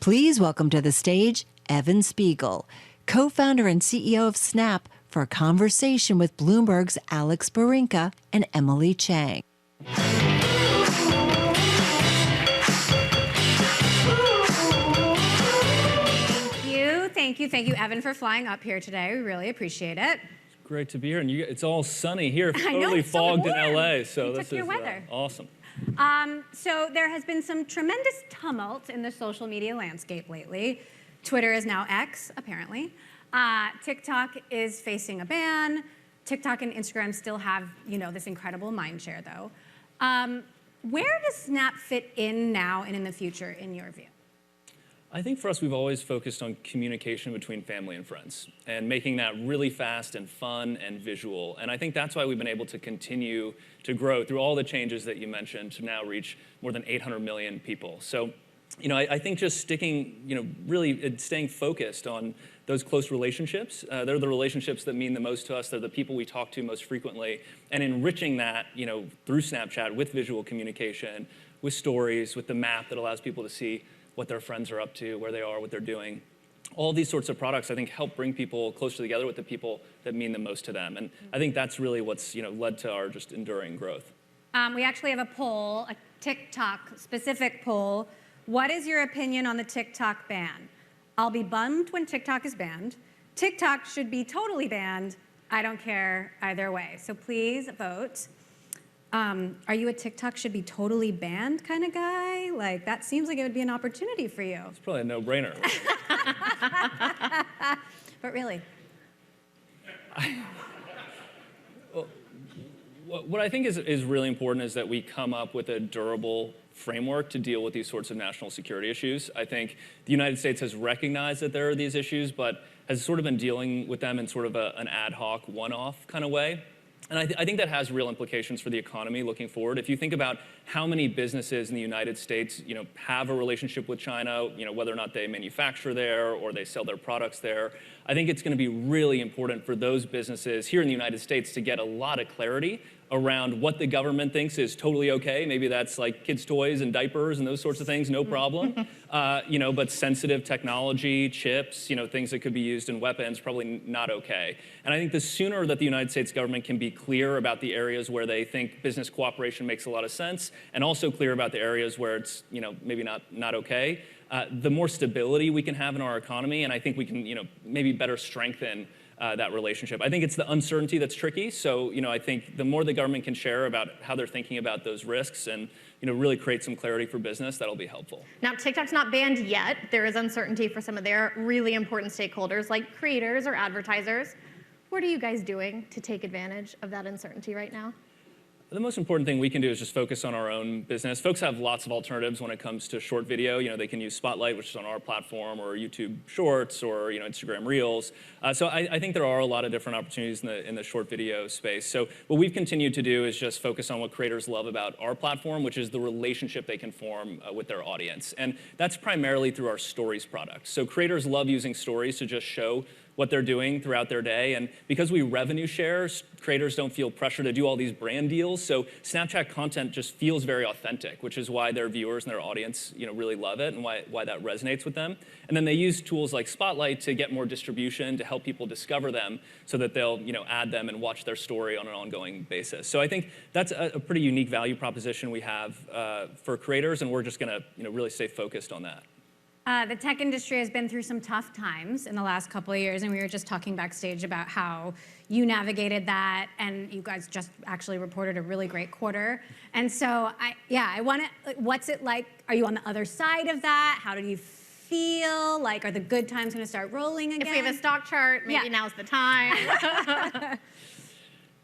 Please welcome to the stage Evan Spiegel, co-founder and CEO of Snap, for a conversation with Bloomberg's Alex Barinka and Emily Chang. Thank you, Evan, for flying up here today. We really appreciate it. Great to be here, and it's all sunny here. Totally fogged in LA, so this is awesome. So there has been some tremendous tumult in the social media landscape lately. Twitter is now X, apparently. TikTok is facing a ban. TikTok and Instagram still have, this incredible mind share, though. Where does Snap fit in now and in the future, in your view? I think for us, we've always focused on communication between family and friends and making that really fast and fun and visual. And I think that's why we've been able to continue to grow through all the changes that you mentioned to now reach more than 800 million people. So, I think just sticking, really staying focused on those close relationships. They're the relationships that mean the most to us. They're the people we talk to most frequently. And enriching that, through Snapchat with visual communication, with stories, with the map that allows people to see what their friends are up to, where they are, what they're doing. All these sorts of products, I think, help bring people closer together with the people that mean the most to them. And I think that's really what's led to our just enduring growth. We actually have a poll, a TikTok-specific poll. What is your opinion on the TikTok ban? I'll be bummed when TikTok is banned. TikTok should be totally banned. I don't care either way. So please vote. Are you a TikTok should be totally banned kind of guy? Like, that seems like it would be an opportunity for you. It's probably a no-brainer. But really? Well, what I think is really important is that we come up with a durable framework to deal with these sorts of national security issues. I think the United States has recognized that there are these issues, but has sort of been dealing with them in sort of an ad hoc, one-off kind of way. And I think that has real implications for the economy looking forward. If you think about how many businesses in the United States, have a relationship with China, whether or not they manufacture there or they sell their products there, I think it's going to be really important for those businesses here in the United States to get a lot of clarity around what the government thinks is totally okay. Maybe that's like kids' toys and diapers and those sorts of things, no problem. But sensitive technology, chips, things that could be used in weapons, probably not okay. And I think the sooner that the United States government can be clear about the areas where they think business cooperation makes a lot of sense, and also clear about the areas where it's, maybe not okay, the more stability we can have in our economy, and I think we can, maybe better strengthen that relationship. I think it's the uncertainty that's tricky. So, I think the more the government can share about how they're thinking about those risks and, really create some clarity for business, that'll be helpful. Now, TikTok's not banned yet. There is uncertainty for some of their really important stakeholders like creators or advertisers. What are you guys doing to take advantage of that uncertainty right now? The most important thing we can do is just focus on our own business. Folks have lots of alternatives when it comes to short video. They can use Spotlight, which is on our platform, or YouTube Shorts, or Instagram Reels. So I think there are a lot of different opportunities in the short video space. So what we've continued to do is just focus on what creators love about our platform, which is the relationship they can form with their audience. And that's primarily through our Stories product. So creators love using Stories to just show what they're doing throughout their day. And because we revenue share, creators don't feel pressure to do all these brand deals. So Snapchat content just feels very authentic, which is why their viewers and their audience, really love it and why that resonates with them. And then they use tools like Spotlight to get more distribution, to help people discover them so that they'll, add them and watch their story on an ongoing basis. So I think that's a pretty unique value proposition we have for creators, and we're just gonna, really stay focused on that. The tech industry has been through some tough times in the last couple of years, and we were just talking backstage about how you navigated that, and you guys just actually reported a really great quarter. And so, I want to, what's it like? Are you on the other side of that? How do you feel? Like, are the good times going to start rolling again? If we have a stock chart, maybe now's the time.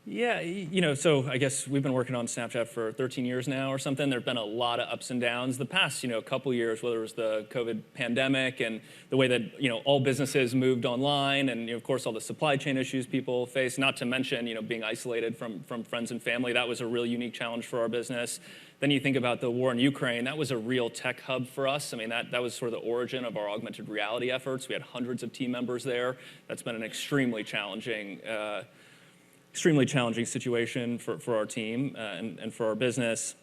Yeah, so I guess we've been working on Snapchat for 13 years now or something. There have been a lot of ups and downs. The past, couple years, whether it was the COVID pandemic and the way that, all businesses moved online and, of course, all the supply chain issues people face, not to mention, being isolated from friends and family. That was a really unique challenge for our business. Then you think about the war in Ukraine. That was a real tech hub for us. I mean, that was sort of the origin of our augmented reality efforts. We had hundreds of team members there. That's been an extremely challenging situation for our team and for our business.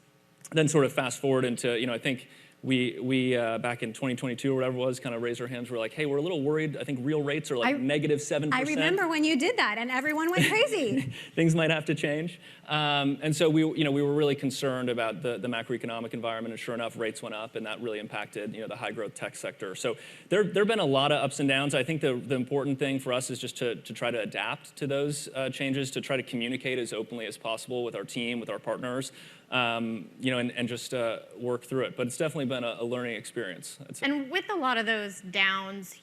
Then sort of fast forward into, I think we back in 2022 or whatever it was, kind of raised our hands. We're like, hey, we're a little worried. I think real rates are like -7%. I remember when you did that, and everyone went crazy. Things might have to change. And so we were really concerned about the macroeconomic environment, and sure enough, rates went up, and that really impacted the high growth tech sector. So there have been a lot of ups and downs. I think the important thing for us is just to try to adapt to those changes, to try to communicate as openly as possible with our team, with our partners, and just work through it. But it's definitely been a learning experience. And with a lot of those downs,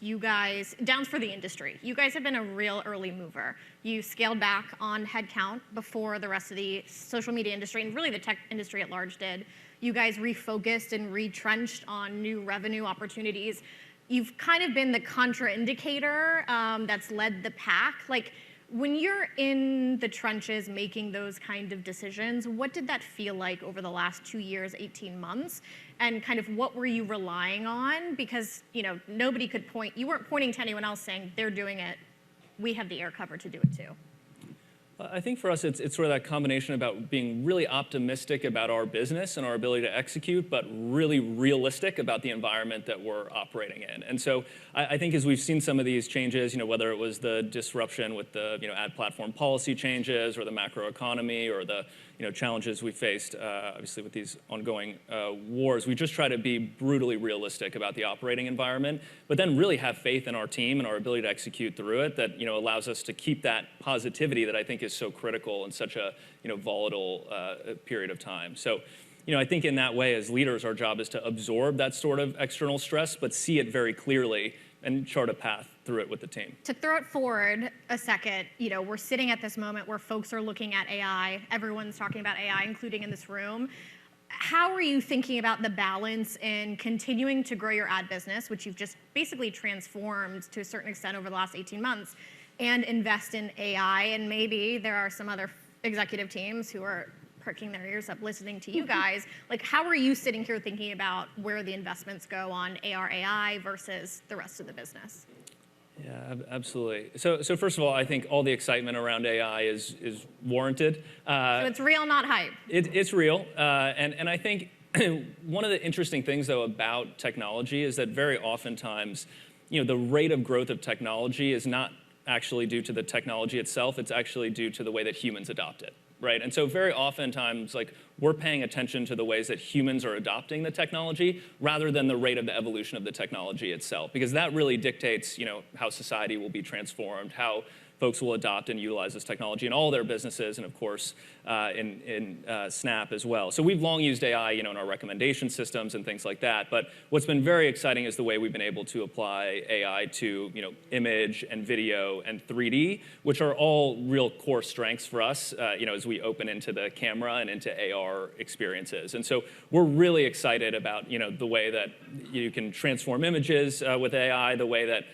downs for the industry, you guys have been a real early mover. You scaled back on headcount before the rest of the social media industry, and really the tech industry at large did. You guys refocused and retrenched on new revenue opportunities. You've kind of been the contraindicator that's led the pack. Like, when you're in the trenches making those kind of decisions, what did that feel like over the last 2 years, 18 months? And kind of what were you relying on? Because nobody could you weren't pointing to anyone else saying, they're doing it, we have the air cover to do it too. I think for us, it's sort of that combination about being really optimistic about our business and our ability to execute, but really realistic about the environment that we're operating in. And so I think as we've seen some of these changes, whether it was the disruption with the ad platform policy changes, or the macro economy, or the challenges we faced, obviously with these ongoing wars, we just try to be brutally realistic about the operating environment, but then really have faith in our team and our ability to execute through it that allows us to keep that positivity that I think is so critical in such a volatile period of time. So I think in that way, as leaders, our job is to absorb that sort of external stress, but see it very clearly and chart a path through it with the team. To throw it forward a second, we're sitting at this moment where folks are looking at AI. Everyone's talking about AI, including in this room. How are you thinking about the balance in continuing to grow your ad business, which you've just basically transformed to a certain extent over the last 18 months, and invest in AI? And maybe there are some other executive teams who are perking their ears up listening to you guys. Like, how are you sitting here thinking about where the investments go on AR, AI versus the rest of the business? Yeah, absolutely. So first of all, I think all the excitement around AI is warranted. So it's real, not hype. It's real, and I think one of the interesting things though about technology is that very oftentimes, the rate of growth of technology is not actually due to the technology itself. It's actually due to the way that humans adopt it. Right, and so very oftentimes, we're paying attention to the ways that humans are adopting the technology rather than the rate of the evolution of the technology itself, because that really dictates, how society will be transformed, how folks will adopt and utilize this technology in all their businesses, and of course, in Snap as well. So we've long used AI, in our recommendation systems and things like that. But what's been very exciting is the way we've been able to apply AI to, image and video and 3D, which are all real core strengths for us, as we open into the camera and into AR experiences. And so we're really excited about, the way that you can transform images with AI, the way that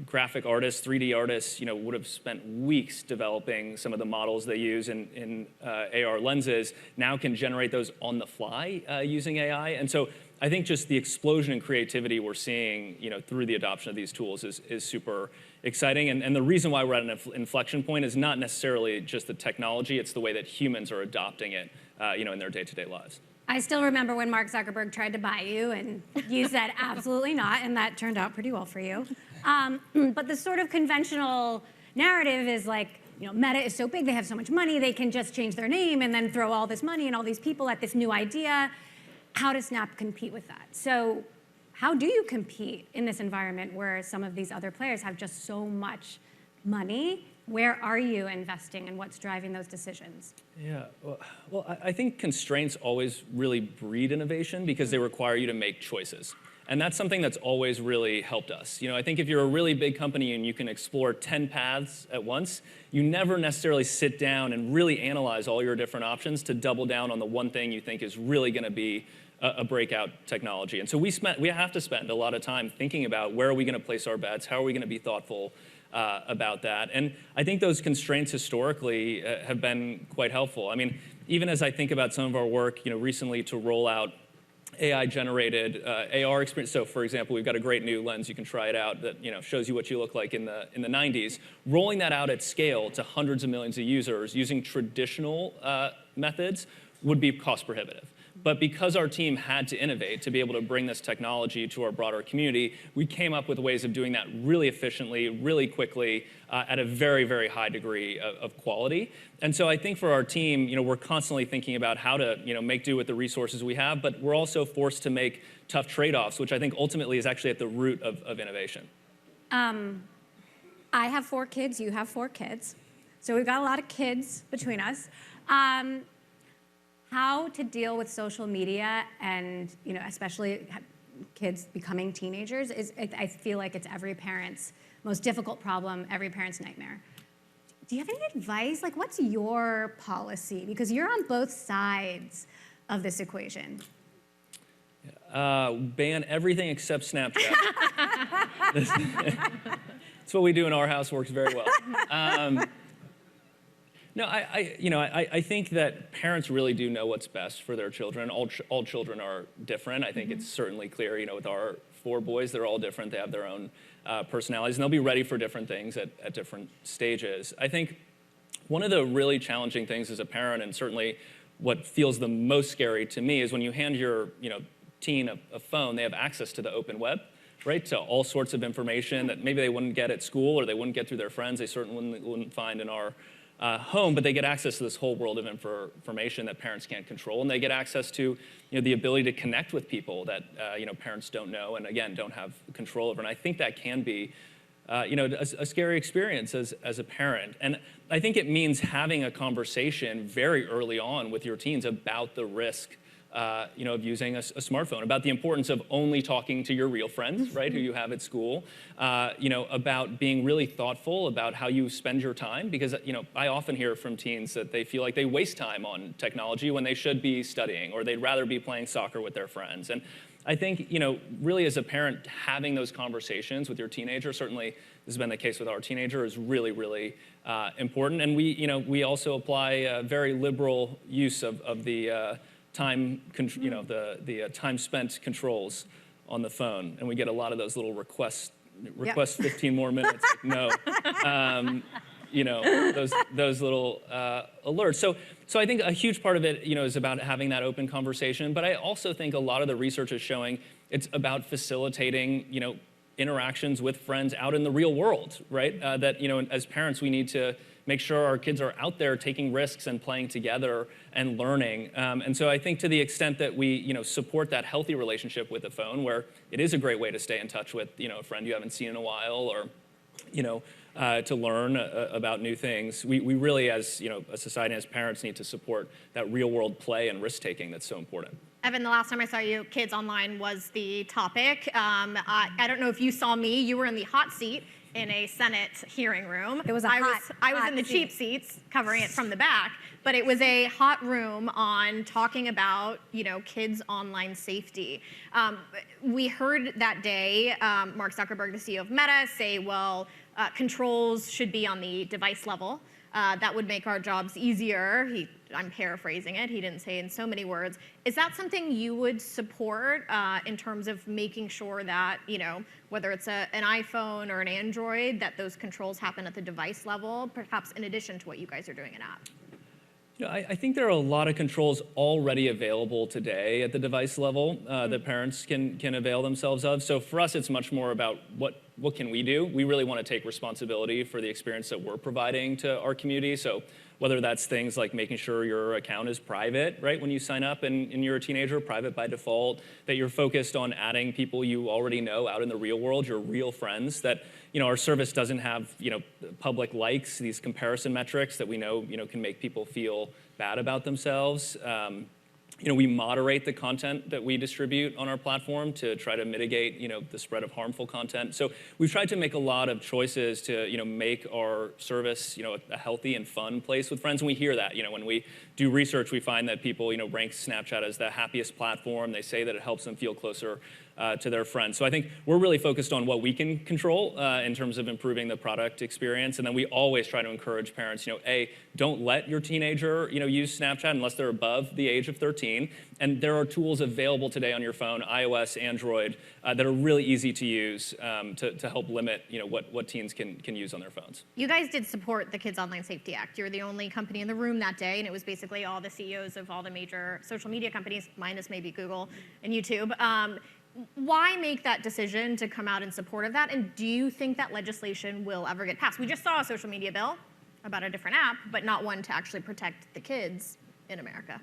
graphic artists, 3D artists, would have spent weeks developing some of the models they use in AR lenses, now can generate those on the fly using AI. And so I think just the explosion in creativity we're seeing, through the adoption of these tools is super exciting. And the reason why we're at an inflection point is not necessarily just the technology, it's the way that humans are adopting it, in their day-to-day lives. I still remember when Mark Zuckerberg tried to buy you, and you said absolutely not, and that turned out pretty well for you. But the sort of conventional narrative is like, Meta is so big, they have so much money, they can just change their name and then throw all this money and all these people at this new idea. How does Snap compete with that? So how do you compete in this environment where some of these other players have just so much money? Where are you investing, and what's driving those decisions? Yeah, well, I think constraints always really breed innovation because they require you to make choices. And that's something that's always really helped us. I think if you're a really big company and you can explore 10 paths at once, you never necessarily sit down and really analyze all your different options to double down on the one thing you think is really going to be a breakout technology. And so we have to spend a lot of time thinking about where are we going to place our bets, how are we going to be thoughtful about that. And I think those constraints historically have been quite helpful. I mean, even as I think about some of our work, recently to roll out AI-generated AR experience. So, for example, we've got a great new lens. You can try it out that shows you what you look like in the 90s. Rolling that out at scale to hundreds of millions of users using traditional methods would be cost prohibitive. But because our team had to innovate to be able to bring this technology to our broader community, we came up with ways of doing that really efficiently, really quickly, at a very, very high degree of quality. And so I think for our team, we're constantly thinking about how to, make do with the resources we have, but we're also forced to make tough trade-offs, which I think ultimately is actually at the root of innovation. I have 4 kids, you have 4 kids. So we've got a lot of kids between us. How to deal with social media and, especially kids becoming teenagers I feel like it's every parent's most difficult problem, every parent's nightmare. Do you have any advice? Like, what's your policy? Because you're on both sides of this equation. Ban everything except Snapchat. That's what we do in our house, works very well. No, I think that parents really do know what's best for their children. All children are different. I think it's certainly clear, with our 4 boys, they're all different. They have their own personalities, and they'll be ready for different things at different stages. I think one of the really challenging things as a parent, and certainly what feels the most scary to me, is when you hand your teen a phone, they have access to the open web, right? To all sorts of information that maybe they wouldn't get at school or they wouldn't get through their friends. They certainly wouldn't find in our home, but they get access to this whole world of information that parents can't control, and they get access to the ability to connect with people that parents don't know and again don't have control over. And I think that can be a scary experience as a parent. And I think it means having a conversation very early on with your teens about the risk of using a smartphone, about the importance of only talking to your real friends, right, who you have at school, about being really thoughtful about how you spend your time, because, I often hear from teens that they feel like they waste time on technology when they should be studying, or they'd rather be playing soccer with their friends. And I think, really as a parent, having those conversations with your teenager, certainly this has been the case with our teenager, is really, really important. And we also apply a very liberal use of the time, the time spent controls on the phone, and we get a lot of those little request 15 more minutes. Like, no, those little alerts. So I think a huge part of it, is about having that open conversation. But I also think a lot of the research is showing it's about facilitating, interactions with friends out in the real world, right? That as parents, we need to make sure our kids are out there taking risks and playing together and learning. And so I think to the extent that we, support that healthy relationship with the phone, where it is a great way to stay in touch with, a friend you haven't seen in a while, or, to learn about new things, we really, as a society, as parents, need to support that real world play and risk taking that's so important. Evan, the last time I saw you, kids online was the topic. I don't know if you saw me. You were in the hot seat in a Senate hearing room. It was I was in the cheap seats, covering it from the back. But it was a hot room on talking about, kids' online safety. We heard that day Mark Zuckerberg, the CEO of Meta, say, well, controls should be on the device level. That would make our jobs easier. I'm paraphrasing it. He didn't say it in so many words. Is that something you would support in terms of making sure that, whether it's an iPhone or an Android, that those controls happen at the device level, perhaps in addition to what you guys are doing in app? I think there are a lot of controls already available today at the device level that parents can avail themselves of. So for us, it's much more about what can we do. We really want to take responsibility for the experience that we're providing to our community. So whether that's things like making sure your account is private, right, when you sign up and you're a teenager, private by default, that you're focused on adding people you already know out in the real world, your real friends, that our service doesn't have public likes, these comparison metrics that we know can make people feel bad about themselves. We moderate the content that we distribute on our platform to try to mitigate, the spread of harmful content. So we've tried to make a lot of choices to, make our service, a healthy and fun place with friends. And we hear that, when we do research, we find that people, rank Snapchat as the happiest platform. They say that it helps them feel closer to their friends. So I think we're really focused on what we can control in terms of improving the product experience. And then we always try to encourage parents, don't let your teenager, use Snapchat unless they're above the age of 13. And there are tools available today on your phone, iOS, Android, that are really easy to use to help limit, what teens can use on their phones. You guys did support the Kids Online Safety Act. You were the only company in the room that day, and it was basically all the CEOs of all the major social media companies, minus maybe Google and YouTube. Why make that decision to come out in support of that? And do you think that legislation will ever get passed? We just saw a social media bill about a different app, but not one to actually protect the kids in America.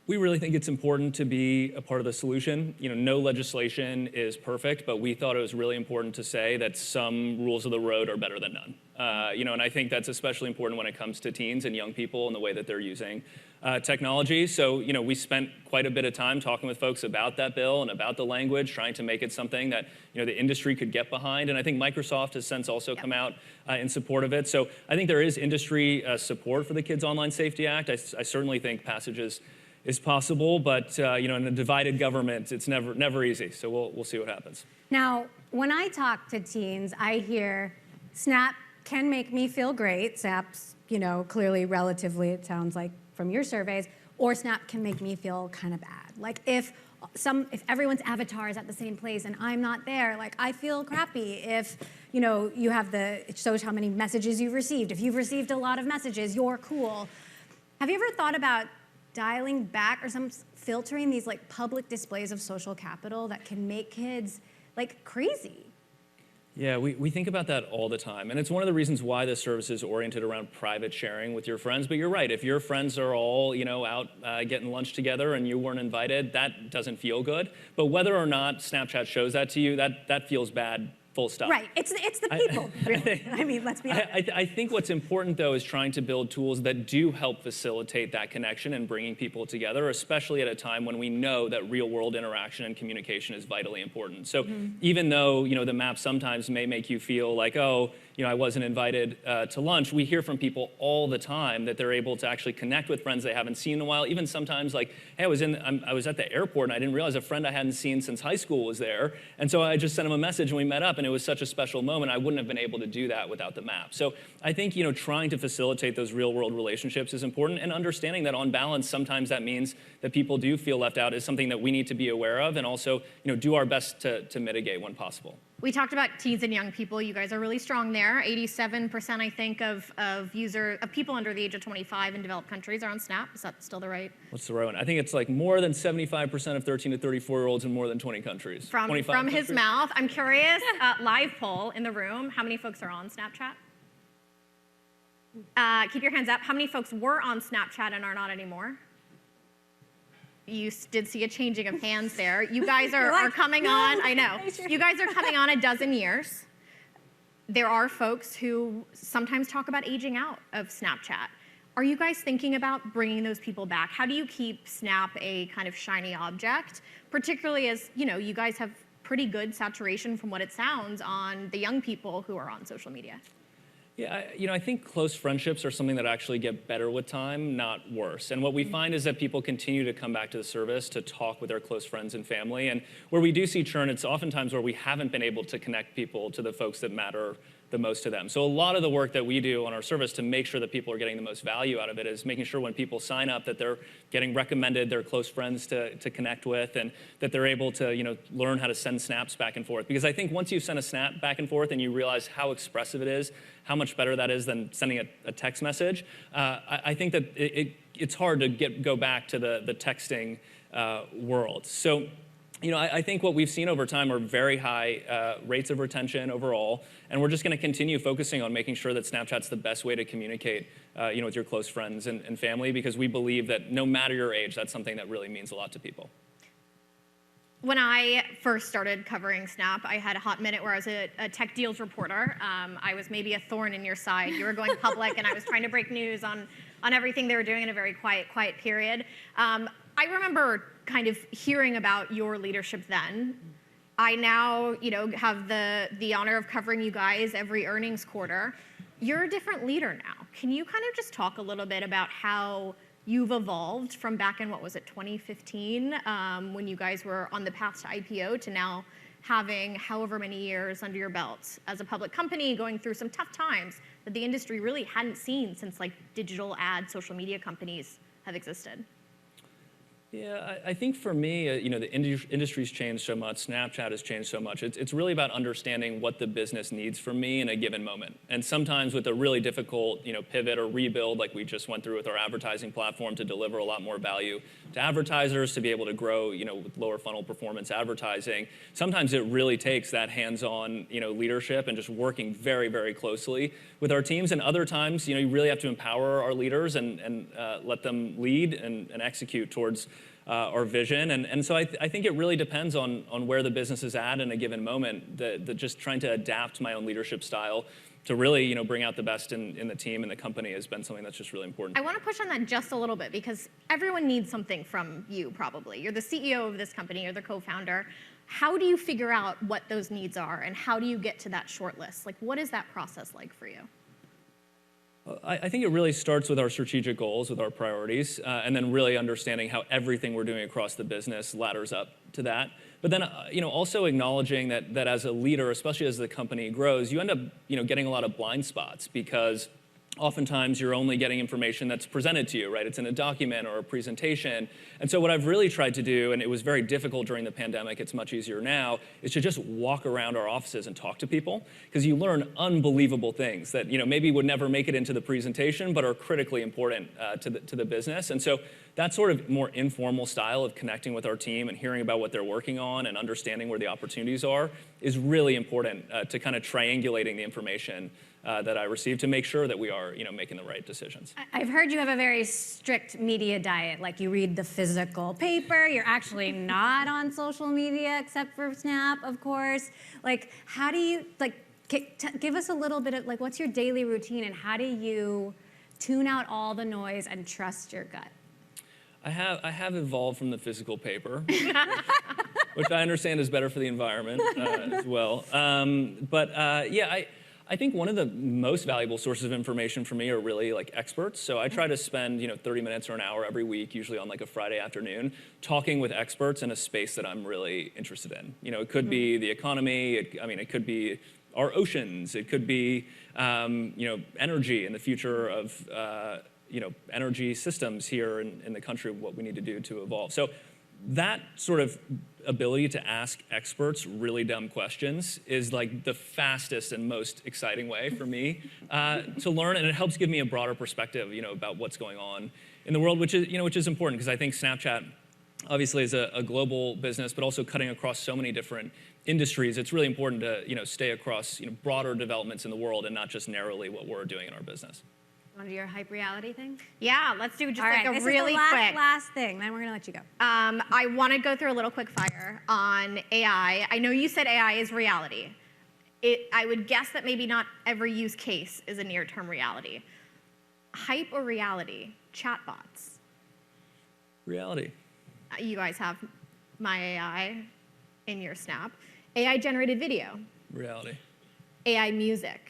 We really think it's important to be a part of the solution. No legislation is perfect, but we thought it was really important to say that some rules of the road are better than none. And I think that's especially important when it comes to teens and young people and the way that they're using technology. So, we spent quite a bit of time talking with folks about that bill and about the language, trying to make it something that, the industry could get behind. And I think Microsoft has since also come out in support of it. So I think there is industry support for the Kids Online Safety Act. I certainly think passage is possible, but in a divided government, it's never easy. So we'll see what happens. Now, when I talk to teens, I hear Snap can make me feel great. Snap's, clearly relatively, it sounds like from your surveys, or Snap can make me feel kind of bad. Like if everyone's avatar is at the same place and I'm not there, like I feel crappy. If, you have it shows how many messages you've received. If you've received a lot of messages, you're cool. Have you ever thought about dialing back or filtering these like public displays of social capital that can make kids like crazy? Yeah, we think about that all the time. And it's one of the reasons why this service is oriented around private sharing with your friends. But you're right, if your friends are all, out getting lunch together and you weren't invited, that doesn't feel good. But whether or not Snapchat shows that to you, that feels bad. Full stop. Right, it's the people, really. I mean, let's be honest. I think what's important, though, is trying to build tools that do help facilitate that connection and bringing people together, especially at a time when we know that real-world interaction and communication is vitally important. So even though, the map sometimes may make you feel like, I wasn't invited to lunch, we hear from people all the time that they're able to actually connect with friends they haven't seen in a while. Even sometimes like, hey, I was at the airport and I didn't realize a friend I hadn't seen since high school was there. And so I just sent him a message and we met up and it was such a special moment. I wouldn't have been able to do that without the map. So I think, trying to facilitate those real world relationships is important, and understanding that on balance, sometimes that means that people do feel left out is something that we need to be aware of and also, do our best to mitigate when possible. We talked about teens and young people. You guys are really strong there. 87%, I think, of people under the age of 25 in developed countries are on Snap. Is that still the right? What's the right one? I think it's like more than 75% of 13 to 34-year-olds in more than 20 countries. From his mouth. I'm curious, live poll in the room, how many folks are on Snapchat? Keep your hands up. How many folks were on Snapchat and are not anymore? You did see a changing of hands there. You guys are coming on, I know. You guys are coming on a dozen years. There are folks who sometimes talk about aging out of Snapchat. Are you guys thinking about bringing those people back? How do you keep Snap a kind of shiny object, particularly as, you guys have pretty good saturation from what it sounds on the young people who are on social media? Yeah, I think close friendships are something that actually get better with time, not worse. And what we find is that people continue to come back to the service to talk with their close friends and family. And where we do see churn, it's oftentimes where we haven't been able to connect people to the folks that matter the most to them. So a lot of the work that we do on our service to make sure that people are getting the most value out of it is making sure when people sign up that they're getting recommended their close friends to connect with, and that they're able to learn how to send snaps back and forth. Because I think once you send a snap back and forth and you realize how expressive it is, how much better that is than sending a text message, I think that it's hard to go back to the texting world. So I think what we've seen over time are very high rates of retention overall, and we're just going to continue focusing on making sure that Snapchat's the best way to communicate, with your close friends and family, because we believe that no matter your age, that's something that really means a lot to people. When I first started covering Snap, I had a hot minute where I was a tech deals reporter. I was maybe a thorn in your side. You were going public, and I was trying to break news on everything they were doing in a very quiet period. I remember kind of hearing about your leadership then. I now, have the honor of covering you guys every earnings quarter. You're a different leader now. Can you kind of just talk a little bit about how you've evolved from back in, what was it, 2015, when you guys were on the path to IPO, to now having however many years under your belt as a public company, going through some tough times that the industry really hadn't seen since like digital ad social media companies have existed? Yeah, I think for me, the industry's changed so much. Snapchat has changed so much. It's really about understanding what the business needs from me in a given moment. And sometimes with a really difficult, pivot or rebuild, like we just went through with our advertising platform to deliver a lot more value to advertisers, to be able to grow, with lower funnel performance advertising. Sometimes it really takes that hands-on, leadership and just working very, very closely with our teams. And other times, you really have to empower our leaders and let them lead and execute towards our vision. And so I think it really depends on where the business is at in a given moment, that just trying to adapt my own leadership style to really bring out the best in the team and the company has been something that's just really important. I want to push on that just a little bit, because everyone needs something from you, probably. You're the CEO of this company, you're the co-founder. How do you figure out what those needs are, and how do you get to that short list? Like, what is that process like for you? I think it really starts with our strategic goals, with our priorities, and then really understanding how everything we're doing across the business ladders up to that. But then, also acknowledging that as a leader, especially as the company grows, you end up, getting a lot of blind spots, because oftentimes you're only getting information that's presented to you, right? It's in a document or a presentation. And so what I've really tried to do, and it was very difficult during the pandemic, it's much easier now, is to just walk around our offices and talk to people, because you learn unbelievable things that, maybe would never make it into the presentation, but are critically important to the business. And so that sort of more informal style of connecting with our team and hearing about what they're working on and understanding where the opportunities are is really important to kind of triangulating the information that I receive to make sure that we are, making the right decisions. I've heard you have a very strict media diet. Like, you read the physical paper. You're actually not on social media except for Snap, of course. Like, how do you, give us a little bit of, what's your daily routine, and how do you tune out all the noise and trust your gut? I have evolved from the physical paper, which I understand is better for the environment as well. I think one of the most valuable sources of information for me are really experts. So I try to spend 30 minutes or an hour every week, usually on a Friday afternoon, talking with experts in a space that I'm really interested in. It could be the economy. It could be our oceans. It could be energy and the future of energy systems here in the country, what we need to do to evolve. So that sort of ability to ask experts really dumb questions is the fastest and most exciting way for me to learn, and it helps give me a broader perspective, about what's going on in the world, which is important, because I think Snapchat obviously is a global business, but also cutting across so many different industries. It's really important to stay across broader developments in the world and not just narrowly what we're doing in our business. Want to do your hype reality thing? Yeah, let's do just All right, a this really is the quick. last thing, then we're going to let you go. I want to go through a little quick fire on AI. I know you said AI is reality. I would guess that maybe not every use case is a near-term reality. Hype or reality? Chatbots. Reality. You guys have my AI in your Snap. AI-generated video. Reality. AI music.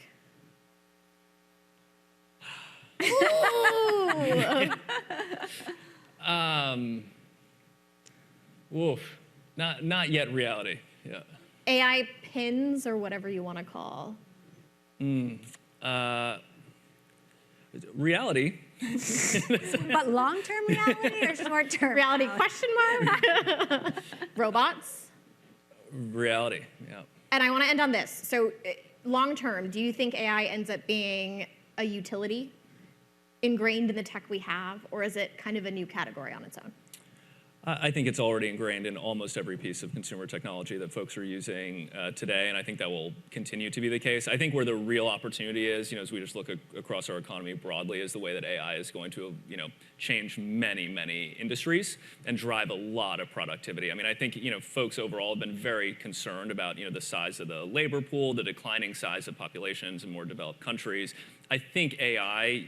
Not yet reality. Yeah. AI pins, or whatever you want to call. Reality. But long-term reality or short-term Reality question mark? Robots. Reality. Yeah. And I want to end on this. So long term, do you think AI ends up being a utility ingrained in the tech we have, or is it kind of a new category on its own? I think it's already ingrained in almost every piece of consumer technology that folks are using today, and I think that will continue to be the case. I think where the real opportunity is, as we just look across our economy broadly, is the way that AI is going to, change many, many industries and drive a lot of productivity. I think, folks overall have been very concerned about, the size of the labor pool, the declining size of populations in more developed countries. I think AI,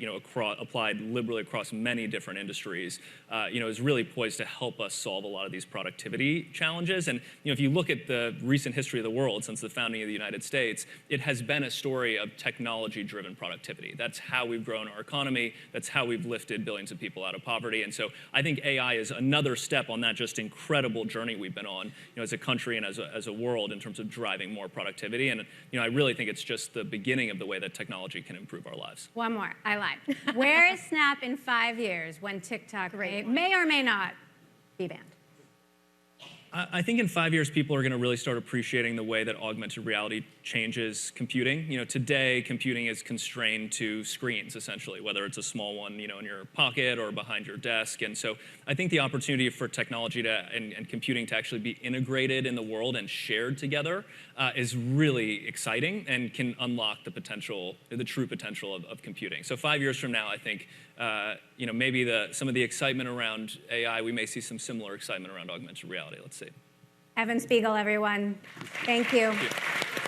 applied liberally across many different industries, is really poised to help us solve a lot of these productivity challenges. And if you look at the recent history of the world since the founding of the United States, it has been a story of technology-driven productivity. That's how we've grown our economy. That's how we've lifted billions of people out of poverty. And so I think AI is another step on that just incredible journey we've been on, as a country and as a world in terms of driving more productivity. And I really think it's just the beginning of the way that technology can improve our lives. One more. I lied. Where is Snap in 5 years when TikTok may or may not be banned? I think in 5 years, people are going to really start appreciating the way that augmented reality changes computing. Today, computing is constrained to screens, essentially, whether it's a small one, in your pocket or behind your desk. And so I think the opportunity for technology and computing to actually be integrated in the world and shared together is really exciting and can unlock the true potential of computing. So 5 years from now, I think, maybe some of the excitement around AI, we may see some similar excitement around augmented reality. Let's see. Evan Spiegel, everyone. Thank you. Thank you.